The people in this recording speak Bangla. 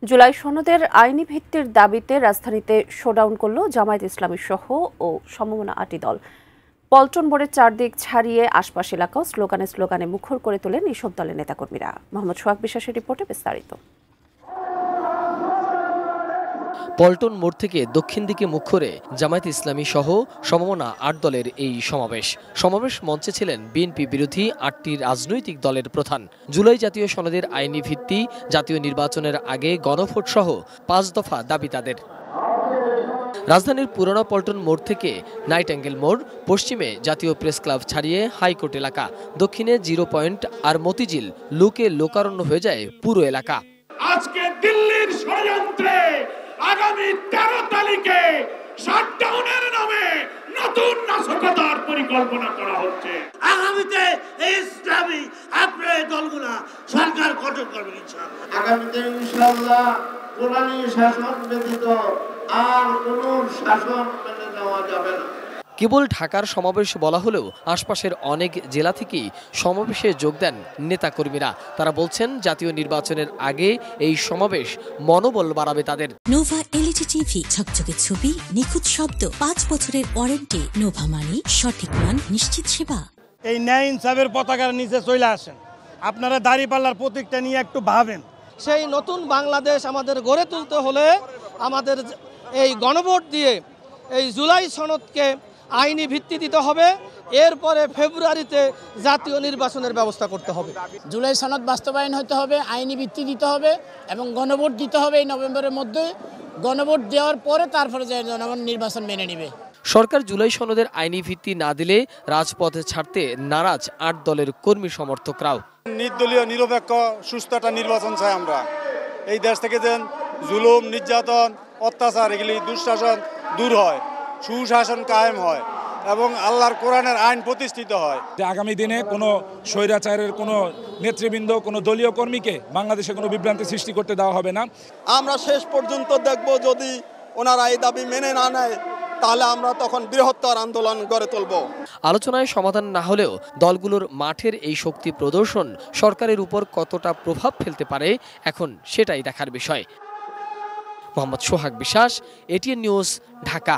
জুলাই সনদের আইনি ভিত্তির দাবিতে রাজধানীতে শোডাউন করল জামায়াত ইসলামী সহ ও সমমনা ৮টি দল। পল্টন মোড়ের চারদিক ছাড়িয়ে আশপাশ এলাকাও স্লোগানে মুখর করে তোলেন এসব দলের নেতাকর্মীরা। মোহাম্মদ সোহাগ বিশ্বাসের রিপোর্টে বিস্তারিত। পল্টন মোড় থেকে দক্ষিণ দিকে মুখ করে জামায়াত ইসলামী সহ সমমনা ৮ দলের এই সমাবেশ মঞ্চে ছিলেন বিএনপি বিরোধী ৮টি রাজনৈতিক দলের প্রধান। জুলাই জাতীয় সনদের আইনি ভিত্তি, জাতীয় নির্বাচনের আগে গণভোট সহ ৫ দফা দাবি তাদের। রাজধানীর পুরনো পল্টন মোড় থেকে নাইট অ্যাঙ্গেল মোড়, পশ্চিমে জাতীয় প্রেস ক্লাব ছাড়িয়ে হাইকোর্ট এলাকা, দক্ষিণে জিরো পয়েন্ট আর মতিঝিল লোকারণ্য হয়ে যায় পুরো এলাকা। আজকে দিল্লির ষড়যন্ত্রে আগামী ১৩ তারিখে শাটডাউনের নামে নতুন নাশকতার পরিকল্পনা করা হচ্ছে। আগামীতে এই ইসলামী আপনার দলগুলো সরকার গঠন করবে ইনশাআল্লাহ। আগামীতে ইনশাআল্লাহ কোরআনী শাসন ব্যতীত আর কোনো শাসন মেনে নেওয়া যাবে না। কেবল ঢাকার সমাবেশ বলা হলেও আশপাশের অনেক জেলা থেকেই সমাবেশে যোগ দেন নেতাকর্মীরা। তারা বলছেন জাতীয় নির্বাচনের আগে এই সমাবেশ মনোবল বাড়াবে তাদের। নোভা এলইডি টিভি, ঝকঝকে ছবি, নিখুঁত শব্দ, ৫ বছরের ওয়ারেন্টি। নোভা মানে সঠিক মান, নিশ্চিত সেবা। এই ন্যায় ইনসাফের পতাকার নিচে চলে আসেন, আপনারা দাঁড়িপাল্লার প্রতীকটা নিয়ে একটু ভাবেন। সেই নতুন বাংলাদেশ আমাদের গড়ে তুলতে হলে আমাদের এই গণভোট দিয়ে এই জুলাই সনদকে আইনি ভিত্তি দিতে হবে। এরপরে ফেব্রুয়ারিতে জাতীয় নির্বাচনের ব্যবস্থা করতে হবে। জুলাই সনদ বাস্তবায়ন হতে হবে, আইনি ভিত্তি দিতে হবে এবং গণভোট দিতে হবে। এই নভেম্বরের মধ্যে গণভোট দেওয়ার পরে তারপরে জনগণ নির্বাচন মেনে নেবে। সরকার জুলাই সনদের আইনি ভিত্তি না দিলে রাজপথে ছাড়তে নারাজ ৮ দলের কর্মী সমর্থকরাও। নির্দলীয় নিরপেক্ষ সুস্থ একটা নির্বাচন চাই আমরা। এই দেশ থেকে যেন জুলুম, নির্যাতন, অত্যাচার, এগুলি দুঃশাসন দূর হয়, সুশাসন কায়েম হয় এবং আল্লাহর কোরআনের আইন প্রতিষ্ঠিত হয়। যে আগামী দিনে কোনো স্বৈরাচারের কোনো নেতৃবৃন্দ, কোনো দলীয় কর্মীকে বাংলাদেশে কোনো বিভ্রান্তি সৃষ্টি করতে দেওয়া হবে না। আমরা শেষ পর্যন্ত দেখব, যদি ওনারা এই দাবি মেনে না নেয় তাহলে আমরা তখন বৃহত্তর আন্দোলন গড়ে তুলব। আলোচনায় সমাধান না হলেও দলগুলোর মাঠের এই শক্তি প্রদর্শন সরকারের উপর কতটা প্রভাব ফেলতে পারে এখন সেটাই দেখার বিষয়। মোহাম্মদ সোহাগ বিশ্বাস, এটিএন নিউজ, ঢাকা।